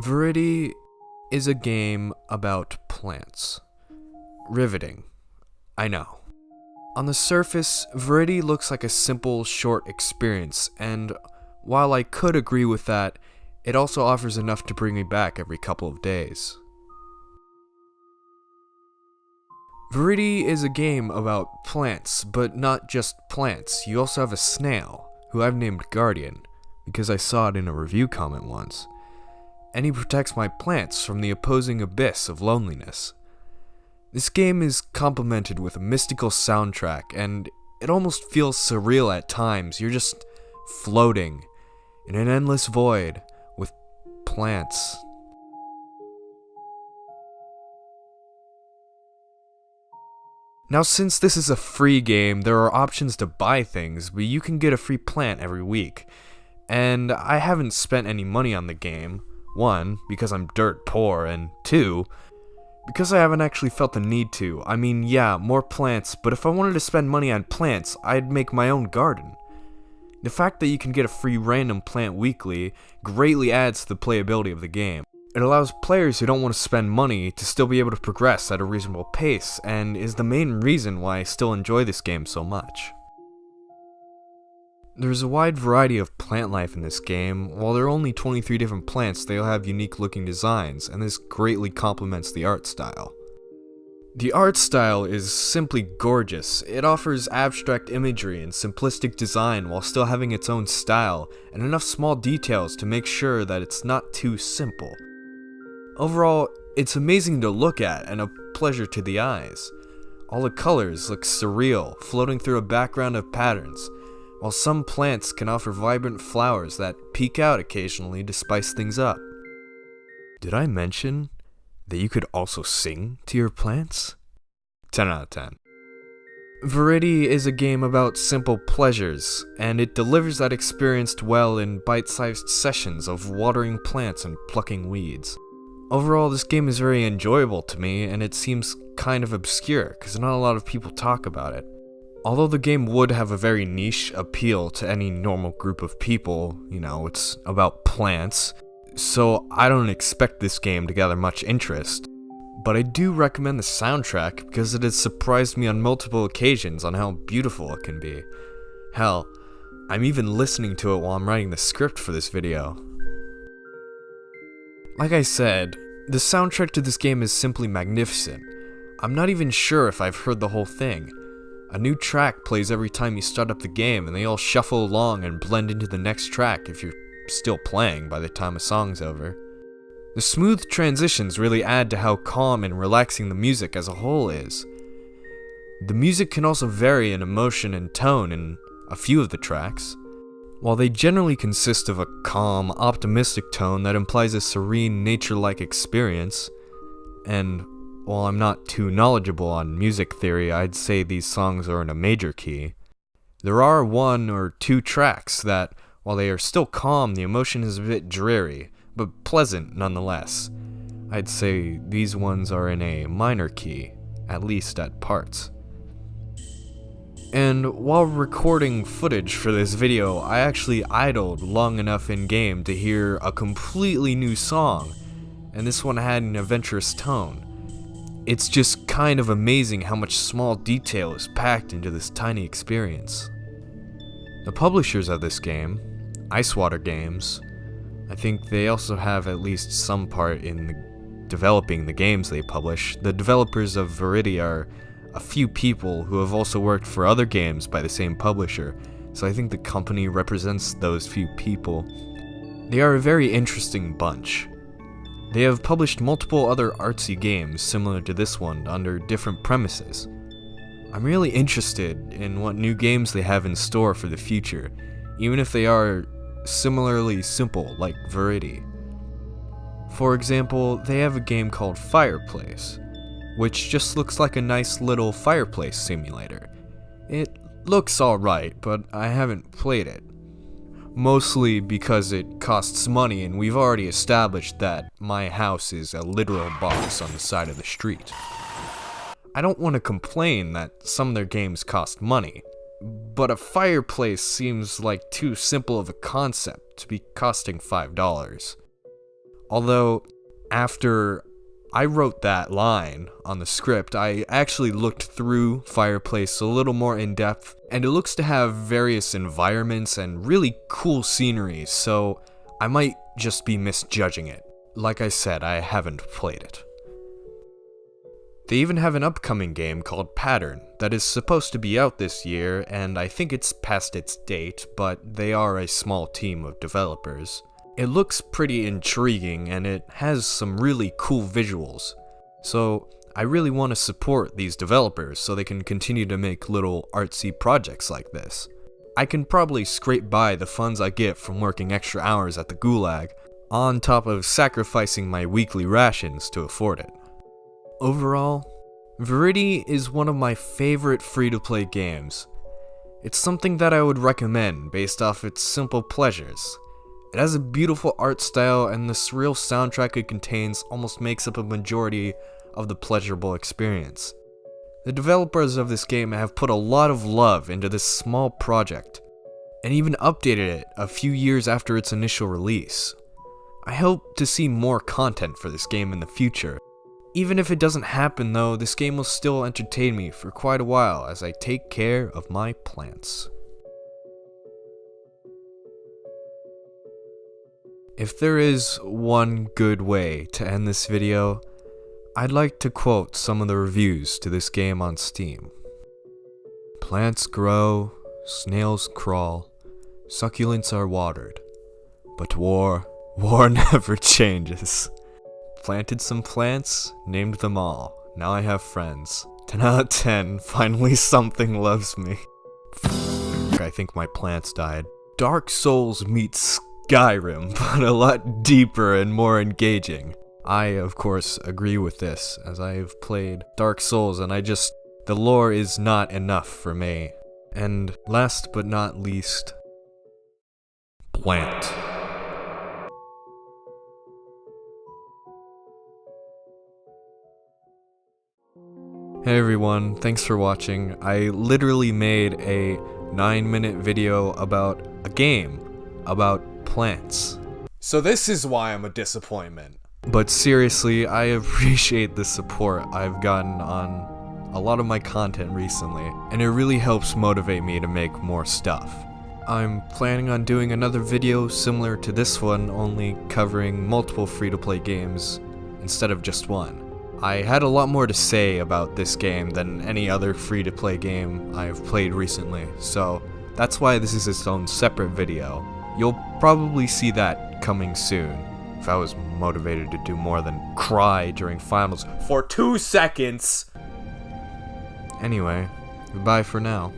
Viridi is a game about plants. Riveting. I know. On the surface, Viridi looks like a simple, short experience, and while I could agree with that, it also offers enough to bring me back every couple of days. Viridi is a game about plants, but not just plants. You also have a snail, who I've named Guardian, because I saw it in a review comment once. And he protects my plants from the opposing abyss of loneliness. This game is complemented with a mystical soundtrack, and it almost feels surreal at times. You're just floating in an endless void with plants. Now, since this is a free game, there are options to buy things, but you can get a free plant every week. And I haven't spent any money on the game. 1, because I'm dirt poor, and 2, because I haven't actually felt the need to. I mean, yeah, more plants, but if I wanted to spend money on plants, I'd make my own garden. The fact that you can get a free random plant weekly greatly adds to the playability of the game. It allows players who don't want to spend money to still be able to progress at a reasonable pace, and is the main reason why I still enjoy this game so much. There's a wide variety of plant life in this game. While there are only 23 different plants, they all have unique looking designs, and this greatly complements the art style. The art style is simply gorgeous. It offers abstract imagery and simplistic design while still having its own style, and enough small details to make sure that it's not too simple. Overall, it's amazing to look at and a pleasure to the eyes. All the colors look surreal, floating through a background of patterns, while some plants can offer vibrant flowers that peek out occasionally to spice things up. Did I mention that you could also sing to your plants? 10 out of 10. Viridi is a game about simple pleasures, and it delivers that experience well in bite-sized sessions of watering plants and plucking weeds. Overall, this game is very enjoyable to me, and it seems kind of obscure, because not a lot of people talk about it. Although the game would have a very niche appeal to any normal group of people, it's about plants, so I don't expect this game to gather much interest. But I do recommend the soundtrack because it has surprised me on multiple occasions on how beautiful it can be. Hell, I'm even listening to it while I'm writing the script for this video. Like I said, the soundtrack to this game is simply magnificent. I'm not even sure if I've heard the whole thing. A new track plays every time you start up the game, and they all shuffle along and blend into the next track if you're still playing by the time a song's over. The smooth transitions really add to how calm and relaxing the music as a whole is. The music can also vary in emotion and tone in a few of the tracks. While they generally consist of a calm, optimistic tone that implies a serene, nature-like experience, and while I'm not too knowledgeable on music theory, I'd say these songs are in a major key. There are 1 or 2 tracks that, while they are still calm, the emotion is a bit dreary, but pleasant nonetheless. I'd say these ones are in a minor key, at least at parts. And while recording footage for this video, I actually idled long enough in-game to hear a completely new song, and this one had an adventurous tone. It's just kind of amazing how much small detail is packed into this tiny experience. The publishers of this game, Icewater Games, I think they also have at least some part in developing the games they publish. The developers of Viridi are a few people who have also worked for other games by the same publisher, so I think the company represents those few people. They are a very interesting bunch. They have published multiple other artsy games similar to this one under different premises. I'm really interested in what new games they have in store for the future, even if they are similarly simple like Viridi. For example, they have a game called Fireplace, which just looks like a nice little fireplace simulator. It looks alright, but I haven't played it. Mostly because it costs money, and we've already established that my house is a literal box on the side of the street. I don't want to complain that some of their games cost money, but a fireplace seems like too simple of a concept to be costing $5. Although, after I wrote that line on the script, I actually looked through Fireplace a little more in depth, and it looks to have various environments and really cool scenery, so I might just be misjudging it. Like I said, I haven't played it. They even have an upcoming game called Pattern that is supposed to be out this year, and I think it's past its date, but they are a small team of developers. It looks pretty intriguing, and it has some really cool visuals. So I really want to support these developers so they can continue to make little artsy projects like this. I can probably scrape by the funds I get from working extra hours at the Gulag, on top of sacrificing my weekly rations to afford it. Overall, Viridi is one of my favorite free-to-play games. It's something that I would recommend based off its simple pleasures. It has a beautiful art style, and the surreal soundtrack it contains almost makes up a majority of the pleasurable experience. The developers of this game have put a lot of love into this small project, and even updated it a few years after its initial release. I hope to see more content for this game in the future. Even if it doesn't happen though, this game will still entertain me for quite a while as I take care of my plants. If there is one good way to end this video, I'd like to quote some of the reviews to this game on Steam. Plants grow, snails crawl, succulents are watered, but war never changes. Planted some plants, named them all, now I have friends. 10 out of 10, finally something loves me. I think my plants died. Dark Souls meets Skyrim, but a lot deeper and more engaging. I, of course, agree with this, as I have played Dark Souls and the lore is not enough for me. And last but not least, plant. Hey everyone, thanks for watching. I literally made a 9-minute video about a game, about plants. So this is why I'm a disappointment. But seriously, I appreciate the support I've gotten on a lot of my content recently, and it really helps motivate me to make more stuff. I'm planning on doing another video similar to this one, only covering multiple free-to-play games instead of just one. I had a lot more to say about this game than any other free-to-play game I've played recently, so that's why this is its own separate video. You'll probably see that coming soon, if I was motivated to do more than cry during finals for 2 seconds! Anyway, goodbye for now.